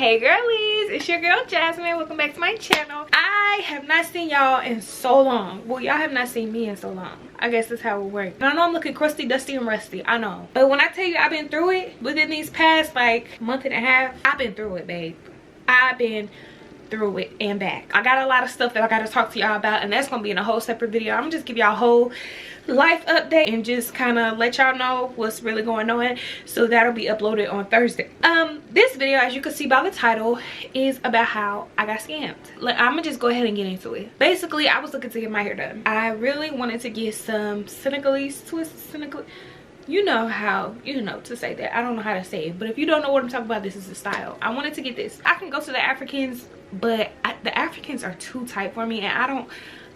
Hey girlies, it's your girl Jasmine. Welcome back to my channel. I have not seen y'all in so long. Well, y'all have not seen me in so long. I guess that's how it works. And I know I'm looking crusty, dusty, and rusty. I know. But when I tell you I've been through it within these past like month and a half, I've been through it, babe. I've been through it and back. I got a lot of stuff that I got to talk to y'all about, and that's gonna be in a whole separate video. I'm gonna just give y'all a whole life update and just kind of let y'all know what's really going on. So that'll be uploaded on Thursday. This video, as you can see by the title, is about how I got scammed. I'm gonna just go ahead and get into it. Basically, I was looking to get my hair done. I really wanted to get some Senegalese twist. You know how, to say that. I don't know how to say it, but if you don't know what I'm talking about, this is the style. I wanted to get this. I can go to the Africans, but the Africans are too tight for me, and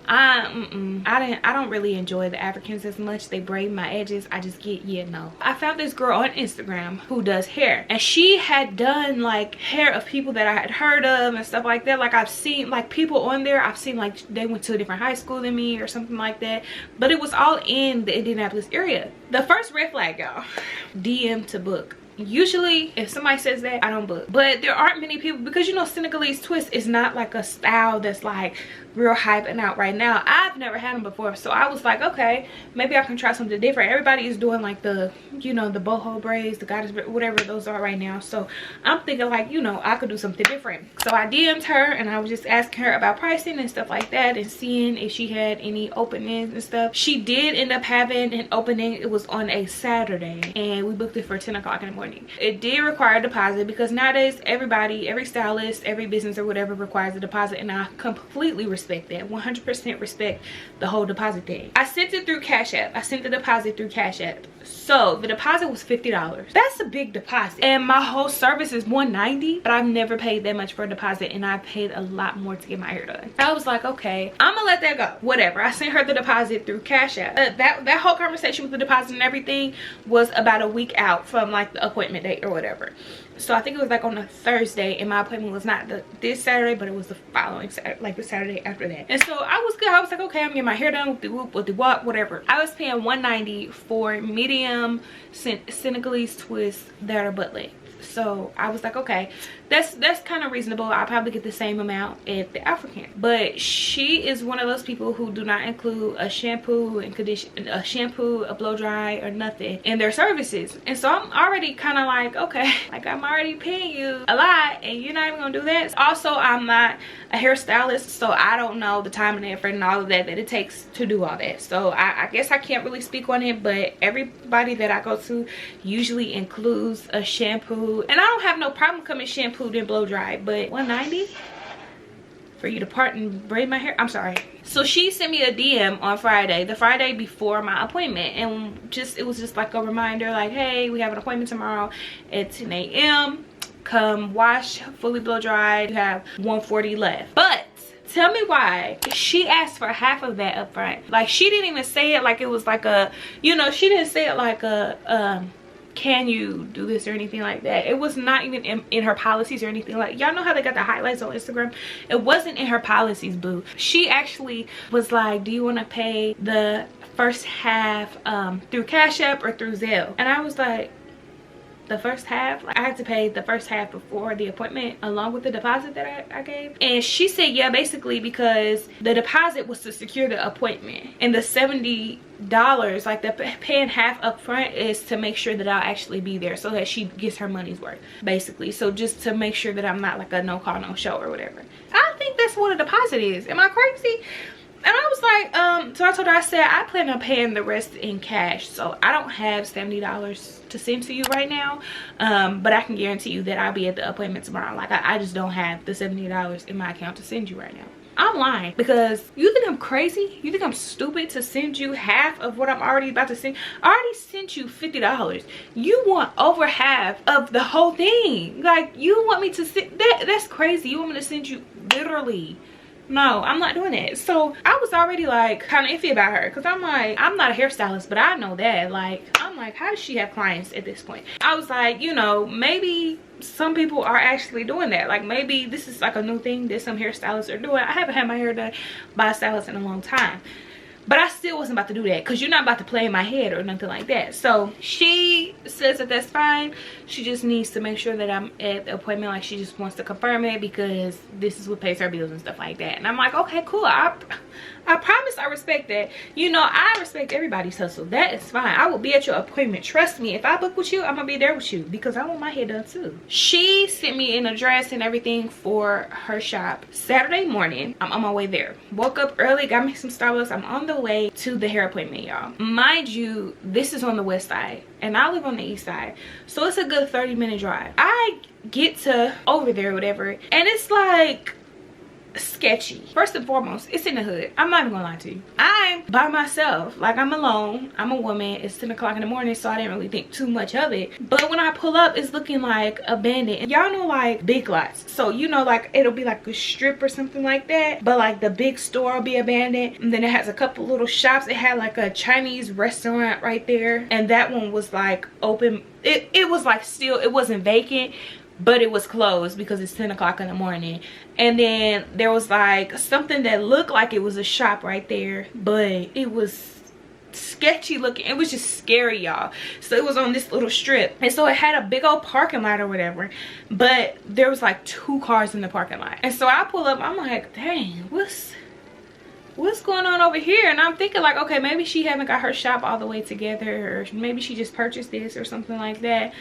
I don't really enjoy the Africans as much. They braid my edges. I just get, no. I found this girl on Instagram who does hair, and she had done like hair of people that I had heard of and stuff like that. Like I've seen like people on there, I've seen like they went to a different high school than me or something like that, but it was all in the Indianapolis area. The first red flag, y'all, DM to book. Usually if somebody says that, I don't book. But there aren't many people, because Senegalese twist is not like a style that's like real hyping out right now. I've never had them before, so I was like, okay, maybe I can try something different. Everybody is doing like the the boho braids, the goddess, whatever those are right now. So I'm thinking like, I could do something different. So I DM'd her and I was just asking her about pricing and stuff like that, and seeing if she had any openings and stuff. She did end up having an opening. It was on a Saturday, and we booked it for 10 o'clock in the morning. It did require a deposit, because nowadays every stylist, every business or whatever requires a deposit, and I completely respect that. 100% respect the whole deposit thing. I sent it through Cash App. I sent the deposit through Cash App. So the deposit was $50. That's a big deposit, and my whole service is $190, but I've never paid that much for a deposit, and I paid a lot more to get my hair done. I was like, okay, I'm gonna let that go, whatever. I sent her the deposit through Cash App. That whole conversation with the deposit and everything was about a week out from like the appointment date or whatever. So I think it was like on a Thursday, and my appointment was not this Saturday, but it was the following Saturday, like the Saturday after that. And so I was good. I was like, okay, I'm getting my hair done with the whoop, with the walk, whatever. I was paying $190 for medium Senegalese twists that are butt length. So I was like, okay, that's kind of reasonable. I'll probably get the same amount at the African. But she is one of those people who do not include a shampoo and condition, a blow dry, or nothing in their services. And so I'm already kind of like, okay, like I'm already paying you a lot, and you're not even gonna do that. Also, I'm not a hairstylist, so I don't know the time and effort and all of that it takes to do all that. So I guess I can't really speak on it, but everybody that I go to usually includes a shampoo, and I don't have no problem coming shampooed and blow dried, but $190 for you to part and braid my hair? I'm sorry. So she sent me a DM on Friday, the Friday before my appointment, and it was just like a reminder, like, hey, we have an appointment tomorrow at 10 a.m. Come wash, fully blow dried. You have $140 left. But tell me why she asked for half of that up front. Like, she didn't even say it like it was like a, she didn't say it like a can you do this or anything like that. It was not even in her policies or anything. Like, y'all know how they got the highlights on Instagram? It wasn't in her policies, boo. She actually was like, do you want to pay the first half through Cash App or through Zelle? And I was like, the first half? Like, I had to pay the first half before the appointment along with the deposit that I gave. And she said, yeah, basically because the deposit was to secure the appointment, and the $70, like the paying half up front, is to make sure that I'll actually be there, so that she gets her money's worth, basically. So just to make sure that I'm not like a no call no show or whatever. I think that's what a deposit is. Am I crazy? And I was like, so I told her, I said, I plan on paying the rest in cash. So I don't have $70 to send to you right now. But I can guarantee you that I'll be at the appointment tomorrow. Like, I just don't have the $70 in my account to send you right now. I'm lying, because you think I'm crazy? You think I'm stupid to send you half of what I'm already about to send? I already sent you $50. You want over half of the whole thing. Like, you want me to send that's crazy. You want me to send you literally no, I'm not doing it. So I was already like kind of iffy about her, because I'm like, I'm not a hairstylist, but I know that. Like, I'm like, how does she have clients at this point? I was like, you know, maybe some people are actually doing that. Like, maybe this is like a new thing that some hairstylists are doing. I haven't had my hair done by a stylist in a long time. But I still wasn't about to do that because you're not about to play in my head or nothing like that. So she says that that's fine. She just needs to make sure that I'm at the appointment. Like, she just wants to confirm it because this is what pays her bills and stuff like that. And I'm like, okay, cool. I promise I respect that. You know, I respect everybody's hustle. That is fine. I will be at your appointment. Trust me. If I book with you, I'm gonna be there with you because I want my hair done too. She sent me an address and everything for her shop Saturday morning. I'm on my way there. Woke up early, got me some Starbucks. I'm on the way to the hair appointment, y'all. Mind you, this is on the west side and I live on the east side. So it's a good 30-minute drive. I get to over there or whatever and it's like sketchy. First and foremost, it's in the hood. I'm not even gonna lie to you. I'm by myself. Like, I'm alone. I'm a woman. It's 10 o'clock in the morning, so I didn't really think too much of it. But when I pull up, it's looking like abandoned. And y'all know, like, big lots. So, you know, like, it'll be like a strip or something like that. But, like, the big store will be abandoned. And then it has a couple little shops. It had, like, a Chinese restaurant right there. And that one was, like, open. It was, like, still, it wasn't vacant, but it was closed because it's 10 o'clock in the morning. And then there was like something that looked like it was a shop right there, but it was sketchy looking. It was just scary, y'all. So it was on this little strip, and so it had a big old parking lot or whatever, but there was like 2 cars in the parking lot. And so I pull up, I'm like, dang, what's going on over here? And I'm thinking like, okay, maybe she haven't got her shop all the way together, or maybe she just purchased this or something like that.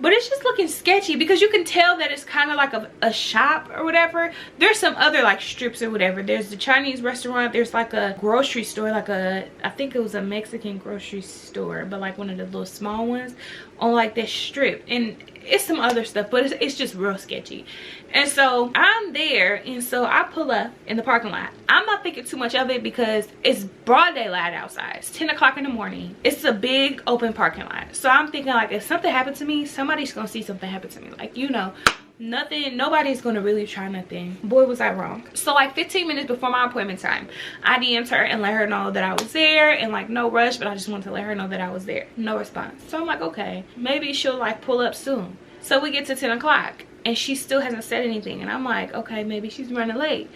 But it's just looking sketchy because you can tell that it's kind of like a shop or whatever. There's some other like strips or whatever. There's the Chinese restaurant. There's like a grocery store, like I think it was a Mexican grocery store, but like one of the little small ones on like this strip. And it's some other stuff, but it's just real sketchy. And so I'm there, and so I pull up in the parking lot. I'm not thinking too much of it because it's broad daylight outside. It's 10 o'clock in the morning. It's a big open parking lot. So I'm thinking like, if something happened to me, somebody's gonna see something happen to me. Like, you know, nobody's gonna really try nothing. Boy, was I wrong. So like 15 minutes before my appointment time, I DM'd her and let her know that I was there, and like, no rush, but I just wanted to let her know that I was there. No response. So I'm like, okay, maybe she'll like pull up soon. So we get to 10 o'clock and she still hasn't said anything, and I'm like, okay, maybe she's running late.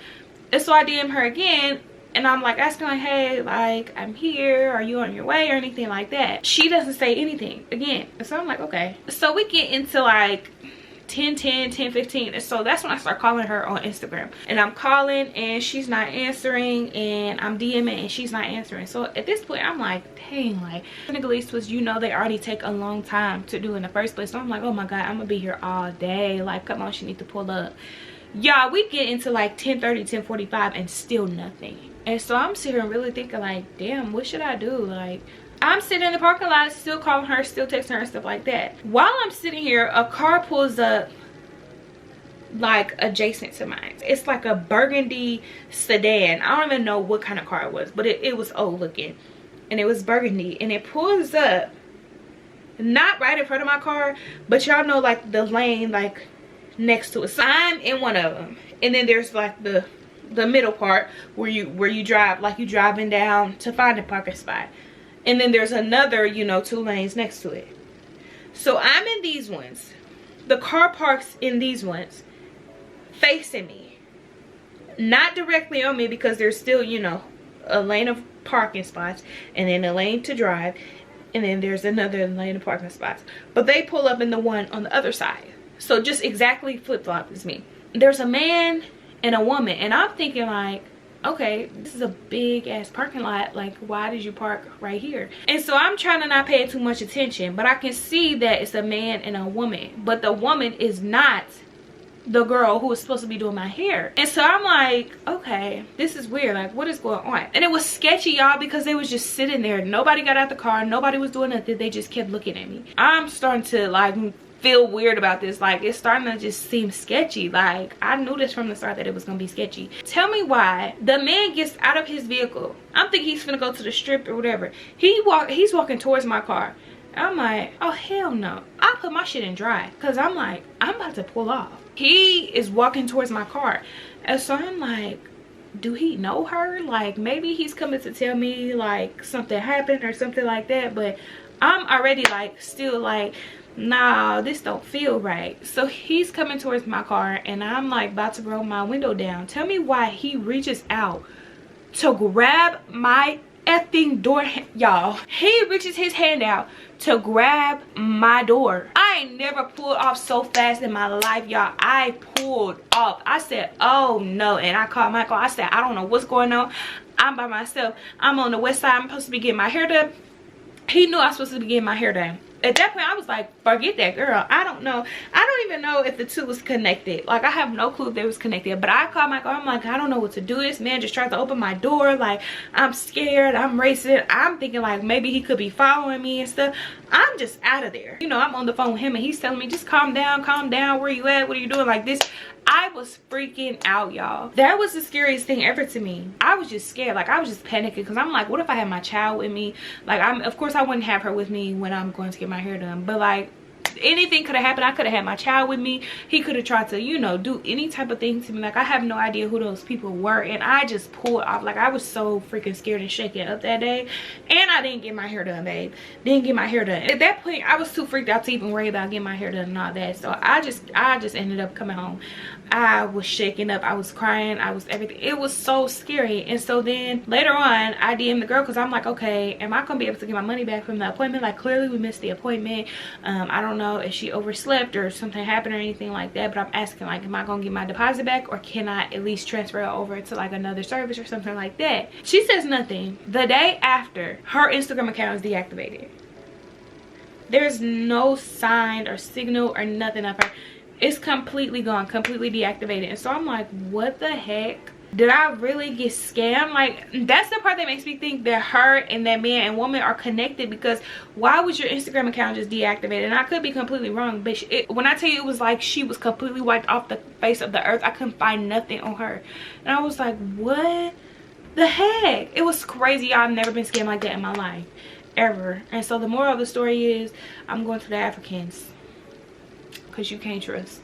And so I DM her again, and I'm like asking like, hey, like, I'm here, are you on your way or anything like that? She doesn't say anything again. And so I'm like, okay. So we get into like 10:10, 10:15, and so that's when I start calling her on Instagram. And I'm calling and she's not answering, and I'm DMing and she's not answering. So at this point I'm like, dang, like, Senegalese was, you know, they already take a long time to do in the first place. So I'm like, oh my god, I'm gonna be here all day. Like, come on, she need to pull up. Y'all, we get into like 10:30, 10:45 and still nothing. And so I'm sitting here really thinking like, damn, what should I do? Like, I'm sitting in the parking lot, still calling her, still texting her and stuff like that. While I'm sitting here, a car pulls up like adjacent to mine. It's like a burgundy sedan. I don't even know what kind of car it was, but it was old looking, and it was burgundy, and it pulls up not right in front of my car, but y'all know, like the lane like next to it. So I'm in one of them, and then there's like the middle part where you drive, like you driving down to find a parking spot. And then there's another, you know, 2 lanes next to it. So I'm in these ones. The car parks in these ones facing me. Not directly on me because there's still, you know, a lane of parking spots, and then a lane to drive, and then there's another lane of parking spots. But they pull up in the one on the other side. So just exactly flip-flop as me. There's a man and a woman, and I'm thinking like, okay, this is a big ass parking lot, like why did you park right here? And so I'm trying to not pay too much attention, but I can see that it's a man and a woman, but the woman is not the girl who was supposed to be doing my hair. And so I'm like, okay, this is weird, like what is going on? And it was sketchy, y'all, because they was just sitting there. Nobody got out the car, nobody was doing nothing. They just kept looking at me. I'm starting to like feel weird about this. Like, it's starting to just seem sketchy. Like, I knew this from the start that it was gonna be sketchy. Tell me why the man gets out of his vehicle. I'm thinking he's gonna go to the strip or whatever. He's walking towards my car. I'm like, oh hell no. I put my shit in dry because I'm like, I'm about to pull off. He is walking towards my car, and so I'm like, do he know her? Like, maybe he's coming to tell me like something happened or something like that. But I'm already like still like, nah, this don't feel right. So he's coming towards my car, and I'm like about to roll my window down. Tell me why he reaches out to grab my effing door, y'all. He reaches his hand out to grab my door. I ain't never pulled off so fast in my life, y'all. I pulled off. I said, oh no. And I called Michael. I said, I don't know what's going on. I'm by myself. I'm on the west side. I'm supposed to be getting my hair done. He knew I was supposed to be getting my hair done. At that point, I was like, forget that girl. I don't know. I don't even know if the two was connected. Like, I have no clue if they was connected. But I called Michael. I'm like, I don't know what to do. This man just tried to open my door. Like, I'm scared. I'm racing. I'm thinking like maybe he could be following me and stuff. I'm just out of there. You know, I'm on the phone with him and he's telling me, just calm down, calm down. Where you at? What are you doing? Like this. I was freaking out, y'all. That was the scariest thing ever to me. I was just scared. Like, I was just panicking because I'm like, what if I had my child with me? Like, of course I wouldn't have her with me when I'm going to get my hair done, but like, anything could have happened. I could have had my child with me. He could have tried to, you know, do any type of thing to me. Like, I have no idea who those people were, and I just pulled off. Like, I was so freaking scared and shaken up that day. And I didn't get my hair done, babe. Didn't get my hair done. At that point, I was too freaked out to even worry about getting my hair done and all that. So I just ended up coming home. I was shaking up. I was crying. I was everything. It was so scary. And so then later on, I DM'd the girl because I'm like, okay, am I gonna be able to get my money back from the appointment? Like, clearly we missed the appointment. I don't know if she overslept or something happened or anything like that, but I'm asking, like, am I gonna get my deposit back, or can I at least transfer it over to like another service or something like that? She says nothing. The day after, her Instagram account is deactivated. There's no sign or signal or nothing of her. It's completely gone, completely deactivated. And so I'm like, what the heck? Did I really get scammed? Like, that's the part that makes me think that her and that man and woman are connected, because why was your Instagram account just deactivated? And I could be completely wrong, but when I tell you, it was like she was completely wiped off the face of the earth. I couldn't find nothing on her. And I was like, what the heck? It was crazy, y'all. I've never been scammed like that in my life, ever. And so the moral of the story is, I'm going to the Africans, because you can't trust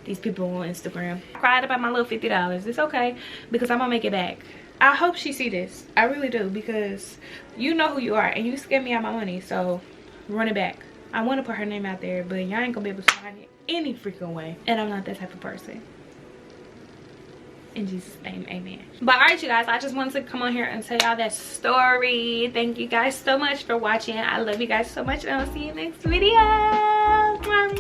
these people on Instagram. I cried about my little $50. It's okay, because I'm gonna make it back. I hope she see this. I really do, because you know who you are and you scam me out my money. So run it back. I want to put her name out there, but y'all ain't gonna be able to find it any freaking way. And I'm not that type of person. In Jesus' name, amen. But all right, you guys, I just wanted to come on here and tell y'all that story. Thank you guys so much for watching. I love you guys so much, and I'll see you next video.